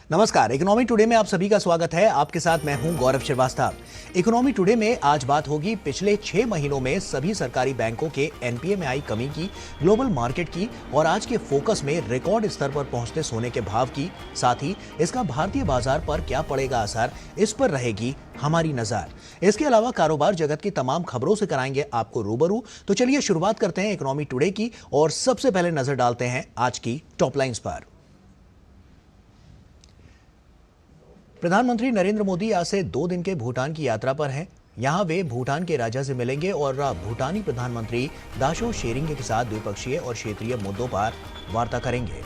नमस्कार, economy today में आप सभी का स्वागत है। आपके साथ मैं हूं गौरव श्रीवास्तव। इकोनॉमी टुडे में आज बात होगी पिछले 6 महीनों में सभी सरकारी बैंकों के एनपीए में आई कमी की, ग्लोबल मार्केट की और आज के फोकस में रिकॉर्ड स्तर पर पहुंचते सोने के भाव की। साथ ही इसका भारतीय बाजार पर क्या पड़ेगा असर, इस पर रहेगी हमारी नजर। इसके अलावा कारोबार जगत की तमाम खबरों से कराएंगे आपको रूबरू। तो चलिए शुरुआत करते हैं इकोनॉमी टुडे की और सबसे पहले नजर डालते हैं आज की टॉप लाइंस पर। प्रधानमंत्री नरेंद्र मोदी आज से 2 दिन के भूटान की यात्रा पर हैं। यहां वे भूटान के राजा से मिलेंगे और भूटानी प्रधानमंत्री दाशो शेरिंग के साथ द्विपक्षीय और क्षेत्रीय मुद्दों पर वार्ता करेंगे।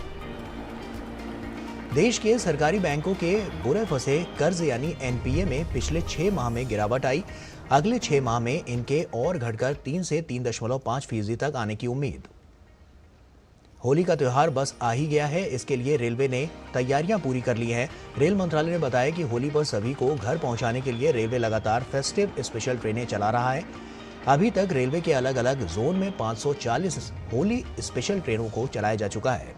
देश के सरकारी बैंकों के बुरे फंसे कर्ज यानी एनपीए में पिछले 6 माह में गिरावट आई। अगले 6 माह में इनके और घटकर 3 से 3.5% तक आने की उम्मीद। होली का त्योहार बस आ ही गया है, इसके लिए रेलवे ने तैयारियां पूरी कर ली हैं। रेल मंत्रालय ने बताया कि होली पर सभी को घर पहुंचाने के लिए रेलवे लगातार फेस्टिव स्पेशल ट्रेनें चला रहा है। अभी तक रेलवे के अलग अलग जोन में 540 होली स्पेशल ट्रेनों को चलाया जा चुका है।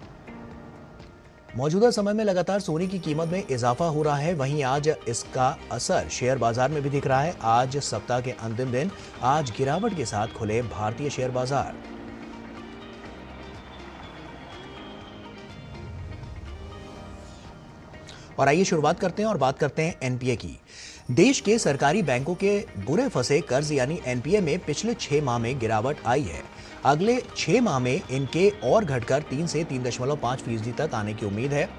मौजूदा समय में लगातार सोने की कीमत में इजाफा हो रहा है, वहीं आज इसका असर शेयर बाजार में भी दिख रहा है। आज सप्ताह के अंतिम दिन आज गिरावट के साथ खुले भारतीय शेयर बाजार। और आइए शुरुआत करते हैं और बात करते हैं एनपीए की। देश के सरकारी बैंकों के बुरे फंसे कर्ज यानी एनपीए में पिछले 6 माह में गिरावट आई है। अगले 6 माह में इनके और घटकर 3 से 3.5% तक आने की उम्मीद है।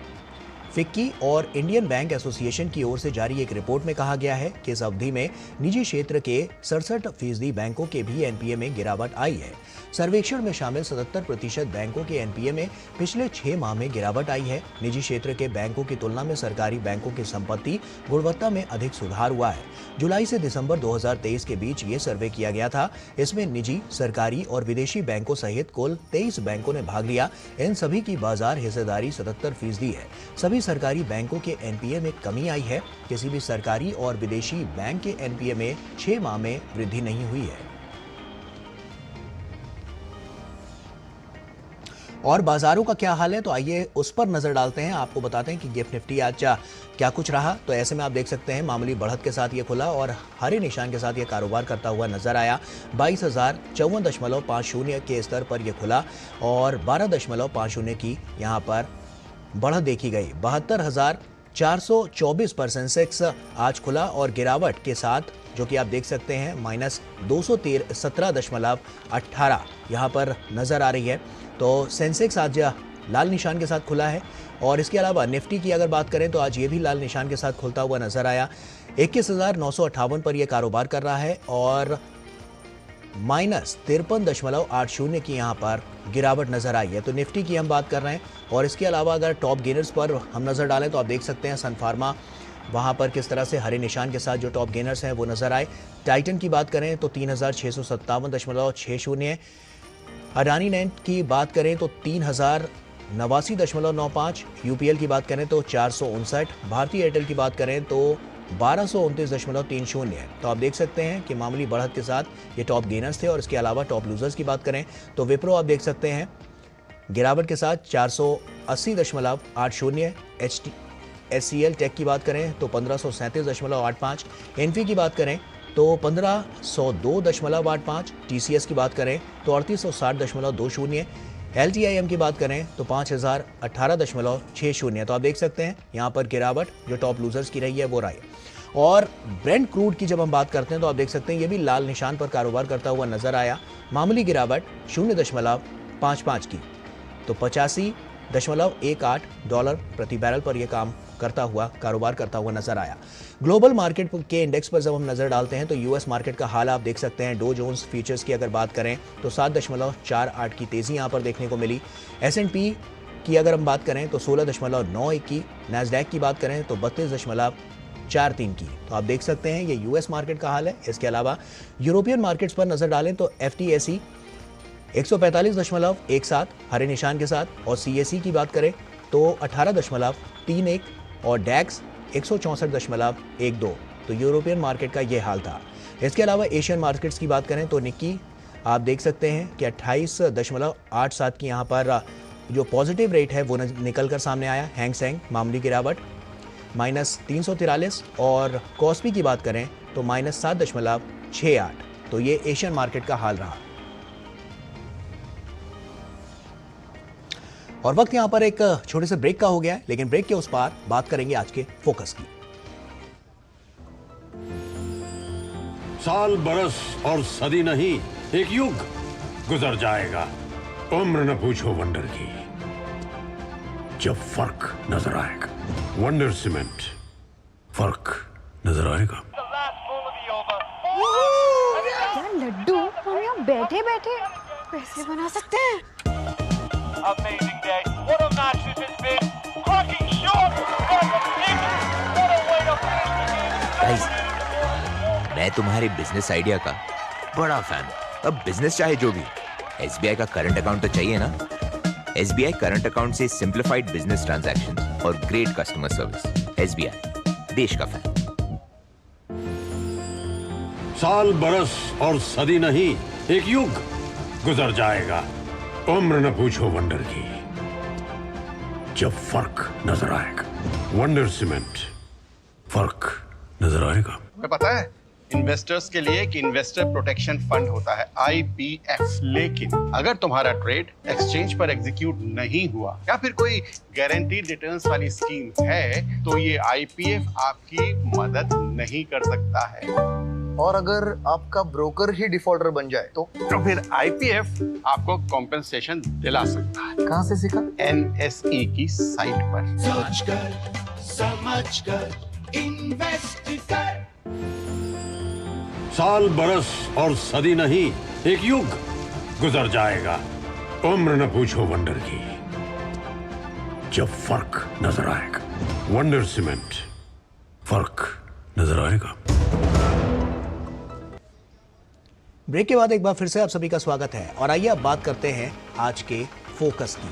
फिक्की और इंडियन बैंक एसोसिएशन की ओर से जारी एक रिपोर्ट में कहा गया है कि इस अवधि में निजी क्षेत्र के 67% बैंकों के भी एनपीए में गिरावट आई है। सर्वेक्षण में शामिल 77% बैंकों के एनपीए में पिछले 6 माह में गिरावट आई है। निजी क्षेत्र के बैंकों की तुलना में सरकारी बैंकों की संपत्ति गुणवत्ता में अधिक सुधार हुआ है। जुलाई से दिसंबर 2023 के बीच ये सर्वे किया गया था। इसमें निजी, सरकारी और विदेशी बैंकों सहित कुल 23 बैंकों ने भाग लिया। इन सभी की बाजार हिस्सेदारी 77% है। सभी सरकारी बैंकों के एनपीए में कमी आई है। किसी भी सरकारी और विदेशी बैंक के एनपीए में 6 माह में वृद्धि नहीं हुई है। और बाजारों का क्या हाल है, तो आइए उस पर नजर डालते हैं। आपको बताते हैं कि गिफ्ट निफ्टी आज क्या कुछ रहा। तो ऐसे में आप देख सकते हैं मामूली बढ़त के साथ ये खुला और हरे निशान के साथ ये कारोबार करता हुआ नजर आया। 22,054.50 के स्तर पर यह खुला और 12.50 की यहाँ पर बढ़त देखी गई। 72,424 पर सेंसेक्स आज खुला और गिरावट के साथ जो कि आप देख सकते हैं -217.18 यहाँ पर नजर आ रही है। तो सेंसेक्स आज लाल निशान के साथ खुला है। और इसके अलावा निफ्टी की अगर बात करें तो आज ये भी लाल निशान के साथ खुलता हुआ नजर आया। 21,958 पर यह कारोबार कर रहा है और -53.80 की यहाँ पर गिरावट नजर आई है। तो निफ्टी की हम बात कर रहे हैं। और इसके अलावा अगर टॉप गेनर्स पर हम नजर डालें तो आप देख सकते हैं सन फार्मा वहां पर किस तरह से हरे निशान के साथ जो टॉप गेनर्स हैं वो नजर आए। टाइटन की बात करें तो 3,657.60, अडानी नेट की बात करें तो 3,089.95, यूपीएल की बात करें तो 459, भारतीय एयरटेल की बात करें तो 1229.30 है। तो आप देख सकते हैं कि मामूली बढ़त के साथ ये टॉप गेनर्स थे। और इसके अलावा टॉप लूजर्स की बात करें तो विप्रो आप देख सकते हैं गिरावट के साथ 480.80, एचसीएल टेक की बात करें तो 1537.85, इन्फी की बात करें तो 1502.85, टीसीएस की बात करें तो 3860.20, एलटीआईएम की बात करें तो 5018.60। तो आप देख सकते हैं यहाँ पर गिरावट जो टॉप लूजर्स की रही है वो रही। और ब्रेंट क्रूड की जब हम बात करते हैं तो आप देख सकते हैं ये भी लाल निशान पर कारोबार करता हुआ नजर आया। मामूली गिरावट 0.55 की, तो 85.18 डॉलर प्रति बैरल पर यह कारोबार करता हुआ नजर आया। ग्लोबल मार्केट के इंडेक्स पर जब हम नजर डालते हैं तो यूएस मार्केट का हाल आप देख सकते हैं। डो जोन्स फ्यूचर्स की अगर बात करें तो 7.48 की तेजी यहां पर देखने को मिली। एस&पी की अगर हम बात करें तो 16.91 की, नैस्डैक की बात करें तो 32.43 की। तो आप देख सकते हैं ये यूएस मार्केट का हाल है। इसके अलावा यूरोपियन मार्केट्स पर नजर डालें तो एफटीएसी 145.17 हरे निशान के साथ, और सीएसई की बात करें तो 18.31 और डैक्स 164.12। तो यूरोपियन मार्केट का ये हाल था। इसके अलावा एशियन मार्केट्स की बात करें तो निक्की आप देख सकते हैं कि 28.87 की यहाँ पर जो पॉजिटिव रेट है वो निकल कर सामने आया। हैंग सेंग मामूली गिरावट, -343 और कॉस्पी की बात करें तो -7.68। तो ये एशियन मार्केट का हाल रहा। और वक्त यहां पर एक छोटे से ब्रेक का हो गया है, लेकिन ब्रेक के उस पार बात करेंगे आज के फोकस की। साल बरस और सदी नहीं, एक युग गुजर जाएगा। उम्र न पूछो वंडर की, जब फर्क नजर आएगा। वंडर सीमेंट, फर्क नजर आएगा। यार लड्डू, हम यहाँ बैठे बैठे पैसे बना सकते हैं। Amazing day. What a match this has been. Cracking shot. What a way to finish the game. Guys, मैं तुम्हारे बिजनेस आइडिया का बड़ा फैन हूं। अब बिजनेस चाहे जो भी, एसबीआई का करंट अकाउंट तो चाहिए ना। एसबीआई करंट अकाउंट से सिंप्लीफाइड बिजनेस ट्रांजैक्शंस और ग्रेट कस्टमर सर्विस। एसबीआई, देश का फैन। साल बरस और सदी नहीं, एक युग गुजर जाएगा। उम्र न पूछो वंडर की, जब फर्क नजर आएगा। वंडर सीमेंट, फर्क नजर आएगा। तुम्हें पता है इन्वेस्टर्स के लिए एक इन्वेस्टर प्रोटेक्शन फंड होता है, आईपीएफ। लेकिन अगर तुम्हारा ट्रेड एक्सचेंज पर एग्जीक्यूट नहीं हुआ या फिर कोई गारंटीड रिटर्न्स वाली स्कीम है, तो ये आईपीएफ आपकी मदद नहीं कर सकता है। और अगर आपका ब्रोकर ही डिफॉल्टर बन जाए तो फिर आईपीएफ आपको कॉम्पेंसेशन दिला सकता है। कहाँ से सीखा? एनएसई की साइट पर। सोच कर, समझ कर, इन्वेस्ट कर। साल बरस और सदी नहीं, एक युग गुजर जाएगा। उम्र न पूछो वंडर की, जब फर्क नजर आएगा। वंडर सीमेंट, फर्क नजर आएगा। ब्रेक के बाद एक बार फिर से आप सभी का स्वागत है और आइए अब बात करते हैं आज के फोकस की।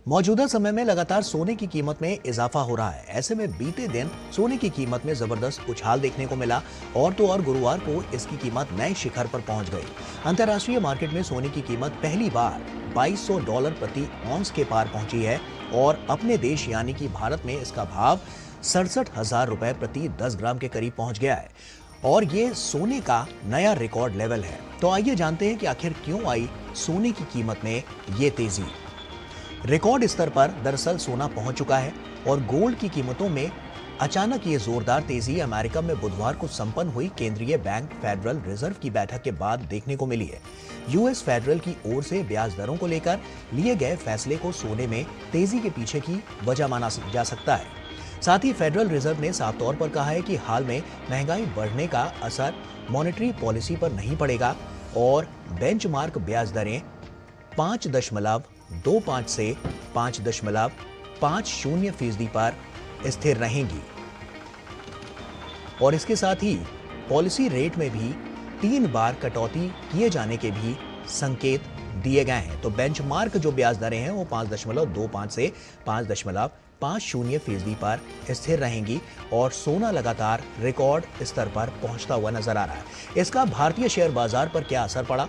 मौजूदा समय में लगातार सोने की कीमत में इजाफा हो रहा है। ऐसे में बीते दिन सोने की कीमत में जबरदस्त उछाल देखने को मिला और तो और गुरुवार को इसकी कीमत नए शिखर पर पहुंच गई। अंतर्राष्ट्रीय मार्केट में सोने की कीमत पहली बार $2200 प्रति औंस के पार पहुंची है और अपने देश यानी कि भारत में इसका भाव 67,000 रुपए प्रति 10 ग्राम के करीब पहुंच गया है और ये सोने का नया रिकॉर्ड लेवल है। तो आइए जानते हैं कि आखिर क्यों आई सोने की कीमत में ये तेजी। रिकॉर्ड स्तर पर दरअसल सोना पहुंच चुका है और गोल्ड की कीमतों में अचानक ये जोरदार तेजी अमेरिका में बुधवार को संपन्न हुई केंद्रीय बैंक फेडरल रिजर्व की बैठक के बाद देखने को मिली है। यूएस फेडरल की ओर से ब्याज दरों को लेकर लिए गए फैसले को सोने में तेजी के पीछे की वजह माना जा सकता है। साथ ही फेडरल रिजर्व ने साफ तौर पर कहा है कि हाल में महंगाई बढ़ने का असर मॉनेटरी पॉलिसी पर नहीं पड़ेगा और बेंचमार्क ब्याज दरें 5.25 से 5.50% पर स्थिर रहेंगी और इसके साथ ही पॉलिसी रेट में भी 3 बार कटौती किए जाने के भी संकेत दिए गए हैं। तो बेंचमार्क जो ब्याज दरें हैं वो 5.25 से 5.50% पर स्थिर रहेंगी और सोना लगातार रिकॉर्ड स्तर पर पहुंचता हुआ नजर आ रहा है। इसका भारतीय शेयर बाजार पर क्या असर पड़ा?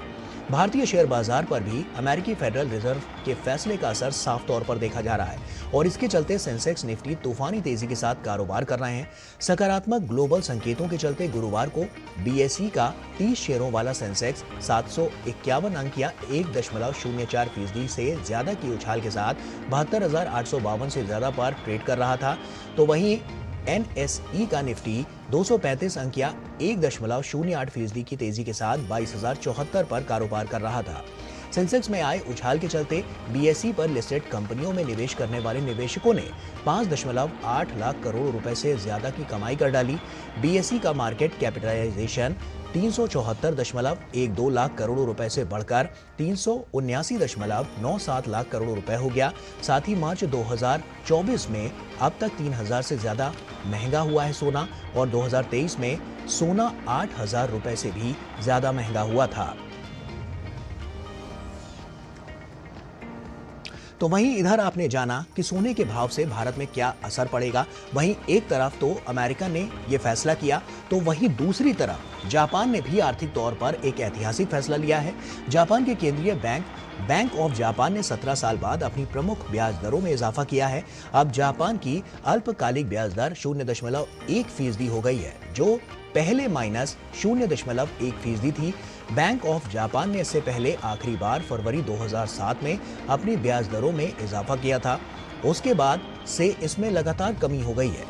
भारतीय शेयर बाजार पर भी अमेरिकी फेडरल रिजर्व के फैसले का असर साफ तौर पर देखा जा रहा है और इसके चलते सेंसेक्स निफ्टी तूफानी तेजी के साथ कारोबार कर रहे हैं। सकारात्मक ग्लोबल संकेतों के चलते गुरुवार को बीएसई का 30 शेयरों वाला सेंसेक्स 751 अंक या 1.04% से ज्यादा की उछाल के साथ 72,852 से ज्यादा पर ट्रेड कर रहा था। तो वहीं एनएसई का निफ्टी 235 अंक या 1.08% की तेजी के साथ 22,074 पर कारोबार कर रहा था। सेंसेक्स में आए उछाल के चलते बीएसई पर लिस्टेड कंपनियों में निवेश करने वाले निवेशकों ने 5.8 लाख करोड़ रुपए से ज्यादा की कमाई कर डाली। बीएसई का मार्केट कैपिटलाइजेशन 374.12 लाख करोड़ रुपए से बढ़कर 379.97 लाख करोड़ रुपए हो गया। साथ ही मार्च 2024 में अब तक 3,000 से ज्यादा महंगा हुआ है सोना और 2023 में सोना 8,000 रुपए से भी ज्यादा महंगा हुआ था। तो वहीं इधर आपने जाना कि सोने के भाव से भारत में क्या असर पड़ेगा। वहीं एक तरफ तो अमेरिका ने यह फैसला किया, तो वहीं दूसरी तरफ जापान ने भी आर्थिक तौर पर एक ऐतिहासिक फैसला लिया है। जापान के केंद्रीय बैंक ऑफ जापान ने 17 साल बाद अपनी प्रमुख ब्याज दरों में इजाफा किया है। अब जापान की अल्पकालिक ब्याज दर 0.1% हो गई है, जो पहले -0.1% थी। बैंक ऑफ जापान ने इससे पहले आखिरी बार फरवरी 2007 में अपनी ब्याज दरों में इजाफा किया था। उसके बाद से इसमें लगातार कमी हो गई है।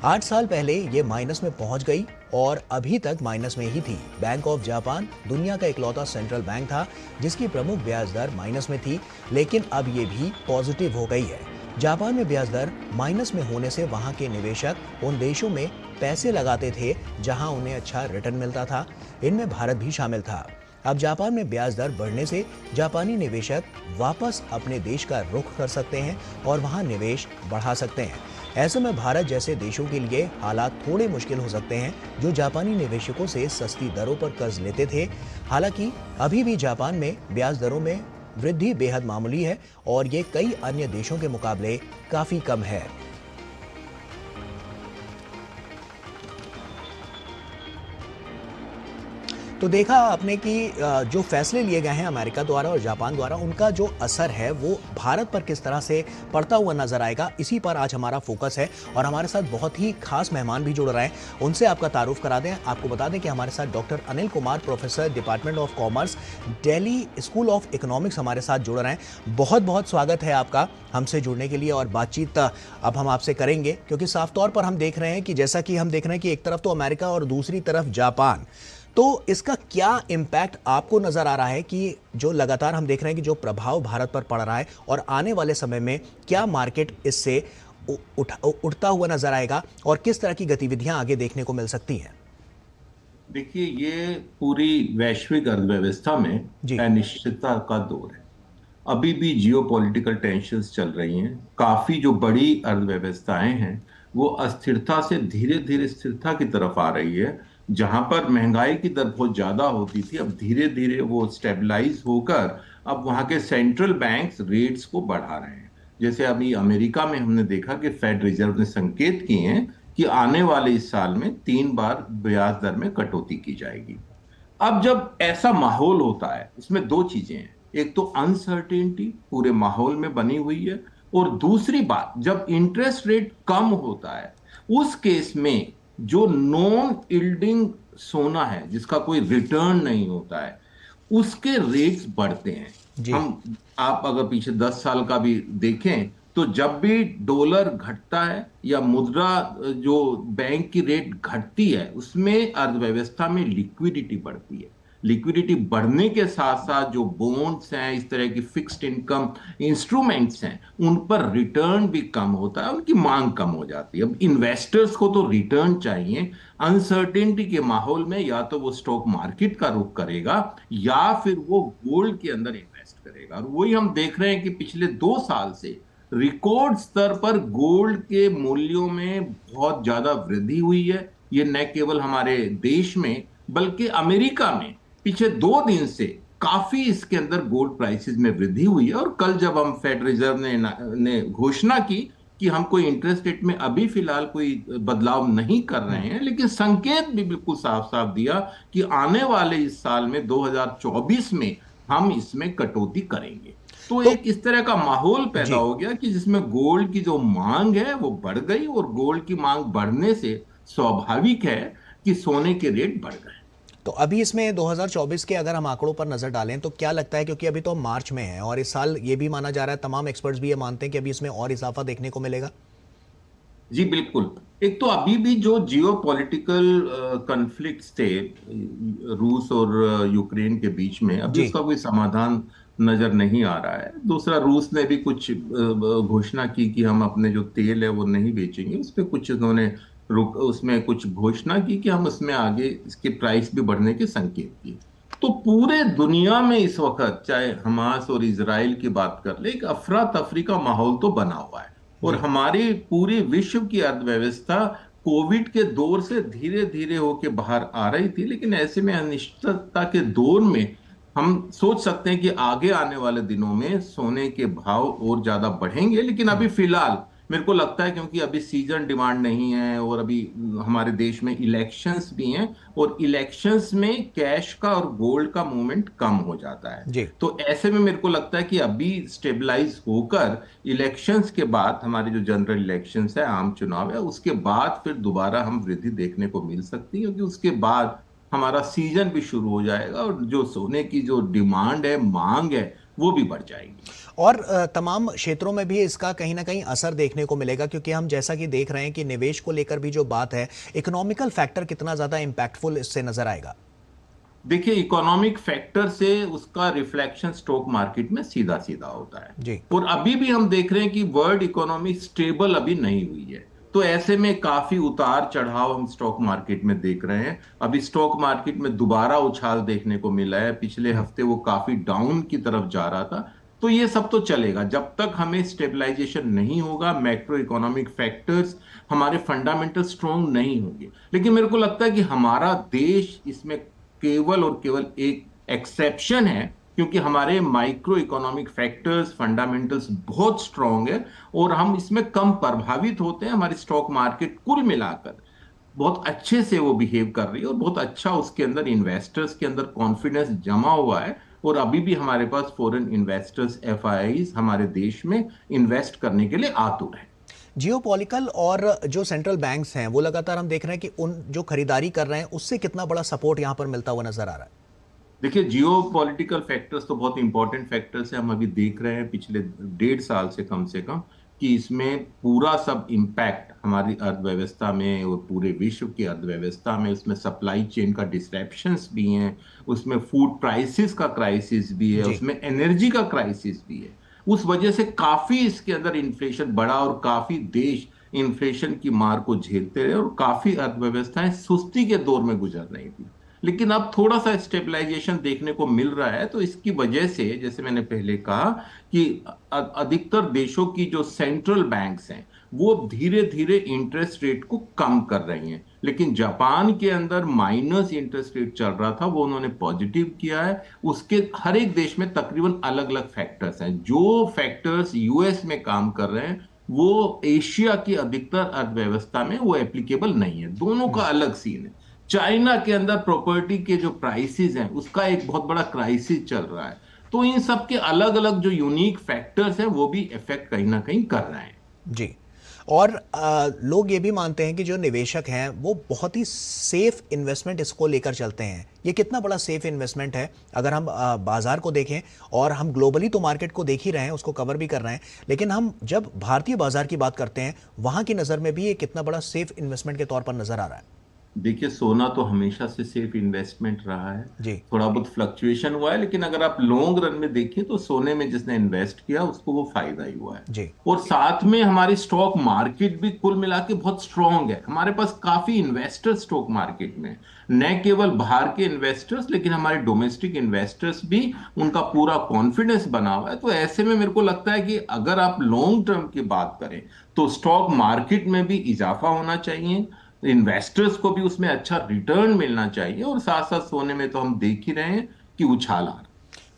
8 साल पहले ये माइनस में पहुंच गई और अभी तक माइनस में ही थी। बैंक ऑफ जापान दुनिया का इकलौता सेंट्रल बैंक था जिसकी प्रमुख ब्याज दर माइनस में थी, लेकिन अब ये भी पॉजिटिव हो गई है। जापान में ब्याज दर माइनस में होने से वहां के निवेशक उन देशों में पैसे लगाते थे जहां उन्हें अच्छा रिटर्न मिलता था। इनमें भारत भी शामिल था। अब जापान में ब्याज दर बढ़ने से जापानी निवेशक वापस अपने देश का रुख कर सकते हैं और वहां निवेश बढ़ा सकते हैं। ऐसे में भारत जैसे देशों के लिए हालात थोड़े मुश्किल हो सकते हैं जो जापानी निवेशकों से सस्ती दरों पर कर्ज लेते थे। हालांकि अभी भी जापान में ब्याज दरों में वृद्धि बेहद मामूली है और ये कई अन्य देशों के मुकाबले काफी कम है। तो देखा आपने कि जो फैसले लिए गए हैं अमेरिका द्वारा और जापान द्वारा, उनका जो असर है वो भारत पर किस तरह से पड़ता हुआ नजर आएगा, इसी पर आज हमारा फोकस है। और हमारे साथ बहुत ही खास मेहमान भी जुड़ रहे हैं, उनसे आपका तारुफ करा दें। आपको बता दें कि हमारे साथ doctor Anil Kumar, professor, department of commerce, Delhi school of economics हमारे साथ जुड़ रहे हैं। बहुत बहुत स्वागत है आपका हमसे जुड़ने के लिए। और बातचीत अब हम आपसे करेंगे क्योंकि साफ तौर पर हम देख रहे हैं कि जैसा कि हम देख रहे हैं कि एक तरफ तो अमेरिका और दूसरी तरफ जापान, तो इसका क्या इम्पैक्ट आपको नजर आ रहा है कि जो लगातार हम देख रहे हैं कि जो प्रभाव भारत पर पड़ रहा है और आने वाले समय में क्या मार्केट इससे उठता हुआ नजर आएगा और किस तरह की गतिविधियां आगे देखने को मिल सकती हैं? देखिए, ये पूरी वैश्विक अर्थव्यवस्था में अनिश्चितता का दौर है। अभी भी जियोपॉलिटिकल टेंशंस चल रही हैं। काफी जो बड़ी अर्थव्यवस्थाएं हैं वो अस्थिरता से धीरे धीरे स्थिरता की तरफ आ रही है। जहां पर महंगाई की दर बहुत ज्यादा होती थी, अब धीरे धीरे वो स्टेबलाइज होकर अब वहां के सेंट्रल बैंक्स रेट्स को बढ़ा रहे हैं। जैसे अभी अमेरिका में हमने देखा कि फेड रिजर्व ने संकेत किए हैं कि आने वाले इस साल में 3 बार ब्याज दर में कटौती की जाएगी। अब जब ऐसा माहौल होता है, इसमें 2 चीजें हैं। एक तो अनसर्टेनिटी पूरे माहौल में बनी हुई है, और दूसरी बात, जब इंटरेस्ट रेट कम होता है उस केस में जो नॉन यील्डिंग सोना है जिसका कोई रिटर्न नहीं होता है उसके रेट्स बढ़ते हैं। आप अगर पीछे 10 साल का भी देखें तो जब भी डॉलर घटता है या मुद्रा जो बैंक की रेट घटती है उसमें अर्थव्यवस्था में लिक्विडिटी बढ़ती है। लिक्विडिटी बढ़ने के साथ साथ जो बॉन्ड्स हैं, इस तरह की फिक्स्ड इनकम इंस्ट्रूमेंट्स हैं, उन पर रिटर्न भी कम होता है, उनकी मांग कम हो जाती है। अब इन्वेस्टर्स को तो रिटर्न चाहिए। अनसर्टेनिटी के माहौल में या तो वो स्टॉक मार्केट का रुख करेगा या फिर वो गोल्ड के अंदर इन्वेस्ट करेगा। और वही हम देख रहे हैं कि पिछले 2 साल से रिकॉर्ड स्तर पर गोल्ड के मूल्यों में बहुत ज्यादा वृद्धि हुई है। ये न केवल हमारे देश में बल्कि अमेरिका में पिछले 2 दिन से काफी इसके अंदर गोल्ड प्राइसेस में वृद्धि हुई है। और कल जब हम फेड रिजर्व ने घोषणा की कि हम कोई इंटरेस्ट रेट में अभी फिलहाल कोई बदलाव नहीं कर रहे हैं, लेकिन संकेत भी बिल्कुल साफ साफ दिया कि आने वाले इस साल में 2024 में हम इसमें कटौती करेंगे। तो एक इस तरह का माहौल पैदा हो गया कि जिसमें गोल्ड की जो मांग है वो बढ़ गई, और गोल्ड की मांग बढ़ने से स्वाभाविक है कि सोने के रेट बढ़ गए। तो अभी इसमें 2024 के अगर हम आंकड़ों पर नजर डालें तो क्या लगता है, क्योंकि अभी तो मार्च में है और इस साल ये भी माना जा रहा है, तमाम एक्सपर्ट्स भी ये मानते हैं कि अभी इसमें और इजाफा देखने को मिलेगा? जी बिल्कुल। एक तो अभी भी जो जियोपॉलिटिकल कॉन्फ्लिक्ट्स थे रूस और यूक्रेन के बीच में, अभी उसका कोई समाधान नजर नहीं आ रहा है। दूसरा, रूस ने भी कुछ घोषणा की कि हम अपने जो तेल है वो नहीं बेचेंगे, उस पर कुछ उन्होंने उसमें कुछ घोषणा की कि हम उसमें आगे इसके प्राइस भी बढ़ने के संकेत किए। तो पूरे दुनिया में इस वक्त चाहे हमास और इजराइल की बात कर ले, एक अफरा तफरी का माहौल तो बना हुआ है। और हमारी पूरी विश्व की अर्थव्यवस्था कोविड के दौर से धीरे धीरे होके बाहर आ रही थी, लेकिन ऐसे में अनिश्चितता के दौर में हम सोच सकते हैं कि आगे आने वाले दिनों में सोने के भाव और ज्यादा बढ़ेंगे, लेकिन अभी फिलहाल मेरे को लगता है क्योंकि अभी सीजन डिमांड नहीं है और अभी हमारे देश में इलेक्शंस भी हैं और इलेक्शंस में कैश का और गोल्ड का मूवमेंट कम हो जाता है। जी। तो ऐसे में मेरे को लगता है कि अभी स्टेबलाइज होकर इलेक्शंस के बाद, हमारे जो जनरल इलेक्शंस है, आम चुनाव है, उसके बाद फिर दोबारा हम वृद्धि देखने को मिल सकती है, क्योंकि उसके बाद हमारा सीजन भी शुरू हो जाएगा और जो सोने की जो डिमांड है, मांग है, वो भी बढ़ जाएगी। और तमाम क्षेत्रों में भी इसका कहीं ना कहीं असर देखने को मिलेगा, क्योंकि हम जैसा कि देख रहे हैं कि निवेश को लेकर भी जो बात है, इकोनॉमिकल फैक्टर कितना ज्यादा इंपैक्टफुल इससे नजर आएगा। देखिए, इकोनॉमिक फैक्टर से उसका रिफ्लेक्शन स्टॉक मार्केट में सीधा सीधा होता है जी। और अभी भी हम देख रहे हैं कि वर्ल्ड इकोनॉमी स्टेबल अभी नहीं हुई है, तो ऐसे में काफी उतार चढ़ाव हम स्टॉक मार्केट में देख रहे हैं। अभी स्टॉक मार्केट में दोबारा उछाल देखने को मिला है, पिछले हफ्ते वो काफी डाउन की तरफ जा रहा था। तो ये सब तो चलेगा जब तक हमें स्टेबलाइजेशन नहीं होगा, मैक्रो इकोनॉमिक फैक्टर्स, हमारे फंडामेंटल स्ट्रॉन्ग नहीं होंगे। लेकिन मेरे को लगता है कि हमारा देश इसमें केवल और केवल एक एक्सेप्शन है, क्योंकि हमारे माइक्रो इकोनॉमिक फैक्टर्स, फंडामेंटल्स बहुत स्ट्रांग है और हम इसमें कम प्रभावित होते हैं। हमारी स्टॉक मार्केट कुल मिलाकर बहुत अच्छे से वो बिहेव कर रही है और बहुत अच्छा उसके अंदर इन्वेस्टर्स के अंदर कॉन्फिडेंस जमा हुआ है और अभी भी हमारे पास फॉरेन इन्वेस्टर्स, एफआईआईज हमारे देश में इन्वेस्ट करने के लिए आतुर है। जियोपॉलिटिकल और जो सेंट्रल बैंक्स हैं, वो लगातार हम देख रहे हैं कि उन जो खरीदारी कर रहे हैं उससे कितना बड़ा सपोर्ट यहां पर मिलता हुआ नजर आ रहा है। देखिए, जियो पॉलिटिकल फैक्टर्स तो बहुत इंपॉर्टेंट फैक्टर्स है। हम अभी देख रहे हैं पिछले 1.5 साल से कम कि इसमें पूरा सब इम्पैक्ट हमारी अर्थव्यवस्था में और पूरे विश्व की अर्थव्यवस्था में, उसमें सप्लाई चेन का डिस्ट्रैप्शंस भी हैं, उसमें फूड प्राइसेस का क्राइसिस भी है, उसमें एनर्जी का क्राइसिस भी है। उस वजह से काफी इसके अंदर इन्फ्लेशन बढ़ा और काफी देश इन्फ्लेशन की मार को झेलते रहे और काफी अर्थव्यवस्थाएं सुस्ती के दौर में गुजर रही थी। लेकिन अब थोड़ा सा स्टेबलाइजेशन देखने को मिल रहा है, तो इसकी वजह से, जैसे मैंने पहले कहा, कि अधिकतर देशों की जो सेंट्रल बैंक्स हैं वो धीरे धीरे इंटरेस्ट रेट को कम कर रही हैं। लेकिन जापान के अंदर माइनस इंटरेस्ट रेट चल रहा था, वो उन्होंने पॉजिटिव किया है। उसके हर एक देश में तकरीबन अलग अलग फैक्टर्स हैं। जो फैक्टर्स यूएस में काम कर रहे हैं वो एशिया की अधिकतर अर्थव्यवस्था में वो एप्लीकेबल नहीं है। दोनों का अलग सीन है। चाइना के अंदर प्रॉपर्टी के जो प्राइसेस हैं उसका एक बहुत बड़ा क्राइसिस चल रहा है। तो इन सब के अलग अलग जो यूनिक फैक्टर्स हैं वो भी इफेक्ट कहीं ना कहीं कर रहे हैं। जी। और लोग ये भी मानते हैं कि जो निवेशक हैं वो बहुत ही सेफ इन्वेस्टमेंट इसको लेकर चलते हैं। ये कितना बड़ा सेफ इन्वेस्टमेंट है? अगर हम बाजार को देखें, और हम ग्लोबली तो मार्केट को देख ही रहे हैं, उसको कवर भी कर रहे हैं, लेकिन हम जब भारतीय बाजार की बात करते हैं, वहां की नजर में भी ये कितना बड़ा सेफ इन्वेस्टमेंट के तौर पर नजर आ रहा है? देखिए, सोना तो हमेशा से सेफ इन्वेस्टमेंट रहा है जी। थोड़ा बहुत फ्लक्चुएशन हुआ है, लेकिन अगर आप लॉन्ग रन में देखें तो सोने में जिसने इन्वेस्ट किया उसको वो फायदा ही हुआ है। जी। और साथ में हमारी स्टॉक मार्केट भी कुल मिला के बहुत स्ट्रांग है। हमारे पास काफी इन्वेस्टर्स स्टॉक मार्केट में, न केवल बाहर के इन्वेस्टर्स, लेकिन हमारे डोमेस्टिक इन्वेस्टर्स भी, उनका पूरा कॉन्फिडेंस बना हुआ है। तो ऐसे में मेरे को लगता है कि अगर आप लॉन्ग टर्म की बात करें तो स्टॉक मार्केट में भी इजाफा होना चाहिए, इन्वेस्टर्स को भी उसमें अच्छा रिटर्न मिलना चाहिए, और साथ साथ सोने में तो हम देख ही रहे हैं कि उछाल आ रहा है।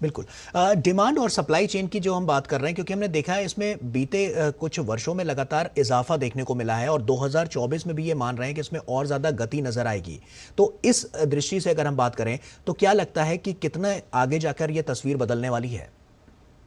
बिल्कुल। डिमांड और सप्लाई चेन की जो हम बात कर रहे हैं, क्योंकि हमने देखा है इसमें बीते कुछ वर्षों में लगातार इजाफा देखने को मिला है और 2024 में भी ये मान रहे हैं कि इसमें और ज्यादा गति नजर आएगी। तो इस दृष्टि से अगर हम बात करें तो क्या लगता है कि कितना आगे जाकर ये तस्वीर बदलने वाली है?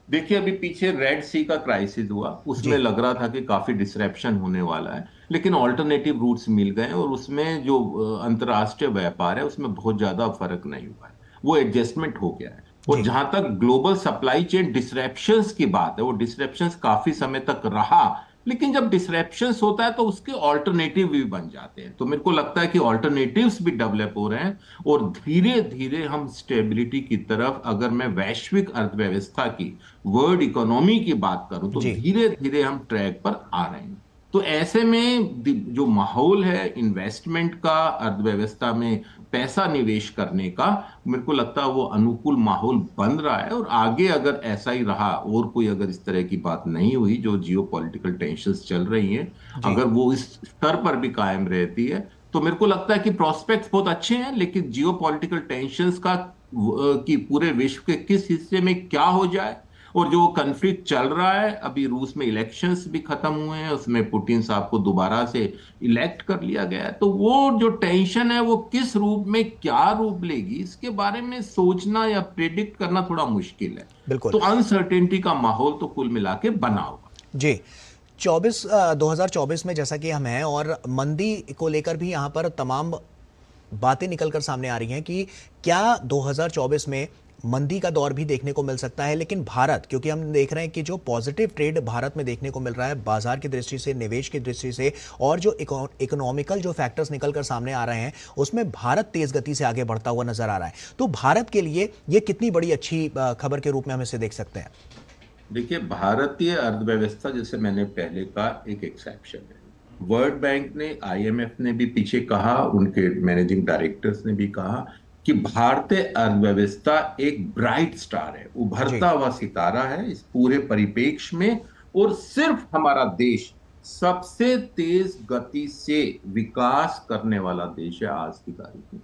देखिए, अभी पीछे रेड सी का क्राइसिस हुआ, उसमें लग रहा था कि काफी डिसरप्शन होने वाला है, लेकिन ऑल्टरनेटिव रूट्स मिल गए और उसमें जो अंतर्राष्ट्रीय व्यापार है उसमें बहुत ज्यादा फर्क नहीं हुआ है, वो एडजस्टमेंट हो गया है। और जहां तक ग्लोबल सप्लाई चेन डिसरप्शंस की बात है, वो डिसरप्शंस काफी समय तक रहा, लेकिन जब डिसरप्शंस होता है तो उसके ऑल्टरनेटिव भी बन जाते हैं। तो मेरे को लगता है कि ऑल्टरनेटिव्स भी डेवलप हो रहे हैं और धीरे धीरे हम स्टेबिलिटी की तरफ, अगर मैं वैश्विक अर्थव्यवस्था की, वर्ल्ड इकोनॉमी की बात करूं, तो धीरे धीरे हम ट्रैक पर आ रहे हैं। तो ऐसे में जो माहौल है इन्वेस्टमेंट का, अर्थव्यवस्था में पैसा निवेश करने का, मेरे को लगता है वो अनुकूल माहौल बन रहा है। और आगे अगर ऐसा ही रहा और कोई अगर इस तरह की बात नहीं हुई, जो जियोपॉलिटिकल टेंशंस चल रही हैं, अगर वो इस स्तर पर भी कायम रहती है, तो मेरे को लगता है कि प्रोस्पेक्ट्स बहुत अच्छे हैं। लेकिन जियोपॉलिटिकल टेंशंस का कि पूरे विश्व के किस हिस्से में क्या हो जाए। और जो कन्फ्लिक्ट चल रहा है, अभी रूस में इलेक्शंस भी खत्म हुए हैं, उसमें पुतिन साहब को दोबारा से इलेक्ट कर लिया गया है, तो वो जो टेंशन है वो किस रूप में क्या रूप लेगी, इसके बारे में सोचना या प्रेडिक्ट करना थोड़ा मुश्किल है। बिल्कुल। तो अनसर्टेनिटी का माहौल तो कुल मिला के बना हुआ जी। 2024 में जैसा कि हम हैं और मंदी को लेकर भी यहाँ पर तमाम बातें निकलकर सामने आ रही हैं कि क्या 2024 में मंदी का दौर भी देखने को मिल सकता है। लेकिन भारत, क्योंकि हम देख रहे हैं कि जो पॉजिटिव ट्रेड भारत में देखने को मिल रहा है बाजार की दृष्टि से, निवेश की दृष्टि से, और जो इकोनॉमिकल जो फैक्टर्स निकलकर सामने आ रहे हैं उसमें भारत तेज गति से आगे बढ़ता हुआ नजर आ रहा है। तो भारत के लिए ये कितनी बड़ी अच्छी खबर के रूप में हम इसे देख सकते हैं? देखिए, भारतीय अर्थव्यवस्था, जैसे मैंने पहले कहा, एक एक्सेप्शन है। वर्ल्ड बैंक ने, IMF ने भी पीछे कहा, उनके मैनेजिंग डायरेक्टर्स ने भी कहा कि भारतीय अर्थव्यवस्था एक ब्राइट स्टार है, उभरता हुआ सितारा है इस पूरे परिप्रेक्ष्य में। और सिर्फ हमारा देश सबसे तेज गति से विकास करने वाला देश है आज की तारीख में।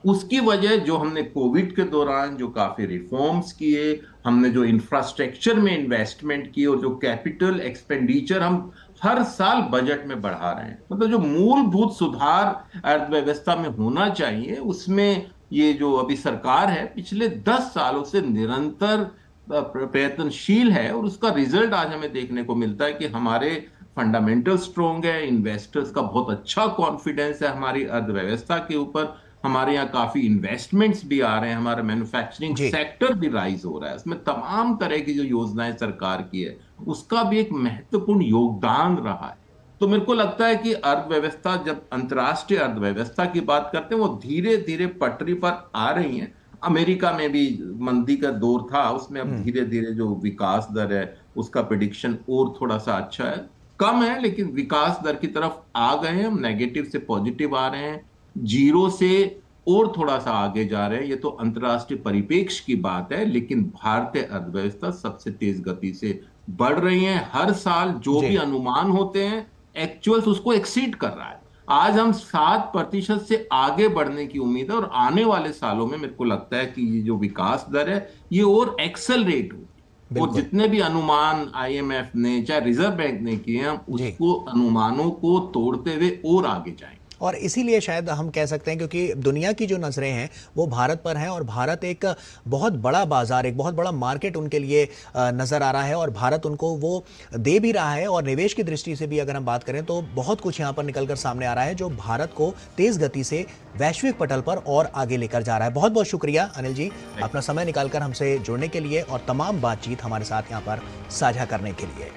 उसकी वजह, जो हमने कोविड के दौरान जो काफी रिफॉर्म्स किए, हमने जो इंफ्रास्ट्रक्चर में इन्वेस्टमेंट की, और जो कैपिटल एक्सपेंडिचर हम हर साल बजट में बढ़ा रहे हैं, मतलब जो मूलभूत सुधार अर्थव्यवस्था में होना चाहिए, उसमें ये जो अभी सरकार है पिछले 10 सालों से निरंतर प्रयत्नशील है। और उसका रिजल्ट आज हमें देखने को मिलता है कि हमारे फंडामेंटल स्ट्रॉन्ग है, इन्वेस्टर्स का बहुत अच्छा कॉन्फिडेंस है हमारी अर्थव्यवस्था के ऊपर, हमारे यहाँ काफी इन्वेस्टमेंट्स भी आ रहे हैं, हमारा मैन्युफैक्चरिंग सेक्टर भी राइज हो रहा है, उसमें तमाम तरह की जो योजनाएं सरकार की है उसका भी एक महत्वपूर्ण योगदान रहा है। तो मेरे को लगता है कि अर्थव्यवस्था, जब अंतर्राष्ट्रीय अर्थव्यवस्था की बात करते हैं, वो धीरे धीरे पटरी पर आ रही है। अमेरिका में भी मंदी का दौर था, उसमें अब धीरे धीरे जो विकास दर है उसका प्रेडिक्शन और थोड़ा सा अच्छा है, कम है लेकिन विकास दर की तरफ आ गए हैं, हम नेगेटिव से पॉजिटिव आ रहे हैं, जीरो से और थोड़ा सा आगे जा रहे हैं। ये तो अंतर्राष्ट्रीय परिप्रेक्ष्य की बात है, लेकिन भारतीय अर्थव्यवस्था सबसे तेज गति से बढ़ रही है। हर साल जो भी अनुमान होते हैं, एक्चुअल्स उसको एक्सीड कर रहा है। आज हम 7% से आगे बढ़ने की उम्मीद है, और आने वाले सालों में मेरे को लगता है कि ये जो विकास दर है ये और एक्सेलरेट होगी। और जितने भी अनुमान IMF ने, चाहे रिजर्व बैंक ने किए हैं, उसको अनुमानों को तोड़ते हुए और आगे जाएंगे। और इसीलिए शायद हम कह सकते हैं, क्योंकि दुनिया की जो नजरें हैं वो भारत पर हैं, और भारत एक बहुत बड़ा बाजार, एक बहुत बड़ा मार्केट उनके लिए नजर आ रहा है, और भारत उनको वो दे भी रहा है। और निवेश की दृष्टि से भी अगर हम बात करें तो बहुत कुछ यहाँ पर निकलकर सामने आ रहा है जो भारत को तेज गति से वैश्विक पटल पर और आगे लेकर जा रहा है। बहुत बहुत शुक्रिया अनिल जी, अपना समय निकालकर हमसे जुड़ने के लिए और तमाम बातचीत हमारे साथ यहाँ पर साझा करने के लिए।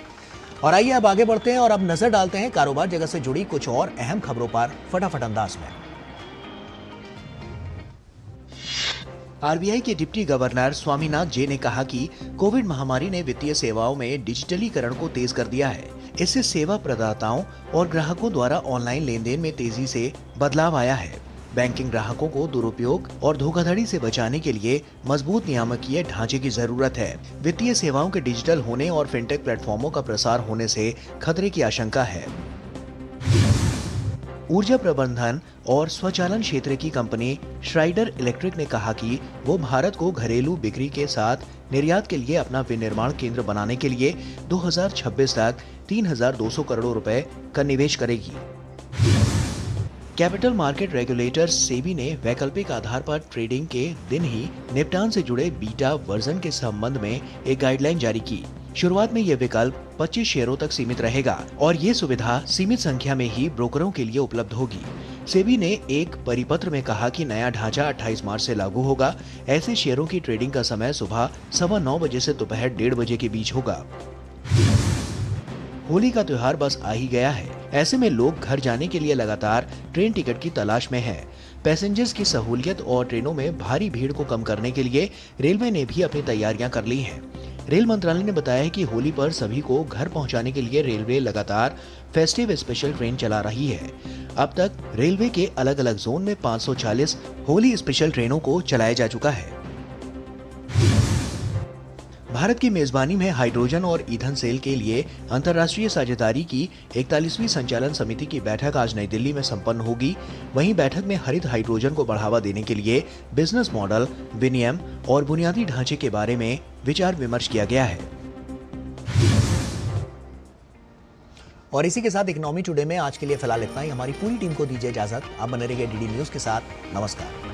और आइए अब आगे बढ़ते हैं और अब नजर डालते हैं कारोबार जगत से जुड़ी कुछ और अहम खबरों पर फटाफट अंदाज में। आरबीआई के डिप्टी गवर्नर स्वामीनाथ जे ने कहा कि कोविड महामारी ने वित्तीय सेवाओं में डिजिटलीकरण को तेज कर दिया है। इससे सेवा प्रदाताओं और ग्राहकों द्वारा ऑनलाइन लेन देन में तेजी से बदलाव आया है। बैंकिंग ग्राहकों को दुरुपयोग और धोखाधड़ी से बचाने के लिए मजबूत नियामकीय ढांचे की जरूरत है। वित्तीय सेवाओं के डिजिटल होने और फिनटेक प्लेटफॉर्मों का प्रसार होने से खतरे की आशंका है। ऊर्जा प्रबंधन और स्वचालन क्षेत्र की कंपनी श्राइडर इलेक्ट्रिक ने कहा कि वो भारत को घरेलू बिक्री के साथ निर्यात के लिए अपना विनिर्माण केंद्र बनाने के लिए 2026 तक 3,200 करोड़ रुपए का निवेश करेगी। कैपिटल मार्केट रेगुलेटर सेबी ने वैकल्पिक आधार पर ट्रेडिंग के दिन ही निपटान से जुड़े बीटा वर्जन के संबंध में एक गाइडलाइन जारी की। शुरुआत में यह विकल्प 25 शेयरों तक सीमित रहेगा और ये सुविधा सीमित संख्या में ही ब्रोकरों के लिए उपलब्ध होगी। सेबी ने एक परिपत्र में कहा कि नया ढांचा 28 मार्च से लागू होगा। ऐसे शेयरों की ट्रेडिंग का समय सुबह 9:15 बजे से दोपहर 1:30 बजे के बीच होगा। होली का त्योहार बस आ ही गया है। ऐसे में लोग घर जाने के लिए लगातार ट्रेन टिकट की तलाश में हैं। पैसेंजर्स की सहूलियत और ट्रेनों में भारी भीड़ को कम करने के लिए रेलवे ने भी अपनी तैयारियां कर ली हैं। रेल मंत्रालय ने बताया है कि होली पर सभी को घर पहुंचाने के लिए रेलवे लगातार फेस्टिव स्पेशल ट्रेन चला रही है। अब तक रेलवे के अलग अलग जोन में 540 होली स्पेशल ट्रेनों को चलाया जा चुका है। भारत की मेजबानी में हाइड्रोजन और ईंधन सेल के लिए अंतर्राष्ट्रीय साझेदारी की 41वीं संचालन समिति की बैठक आज नई दिल्ली में संपन्न होगी। वहीं बैठक में हरित हाइड्रोजन को बढ़ावा देने के लिए बिजनेस मॉडल, विनियम और बुनियादी ढांचे के बारे में विचार विमर्श किया गया है। और इसी के साथ इकोनॉमी टुडे में आज के लिए फिलहाल इतना ही। हमारी पूरी टीम को दीजिए इजाजत। आप बने रहिए डीडी न्यूज के साथ। नमस्कार।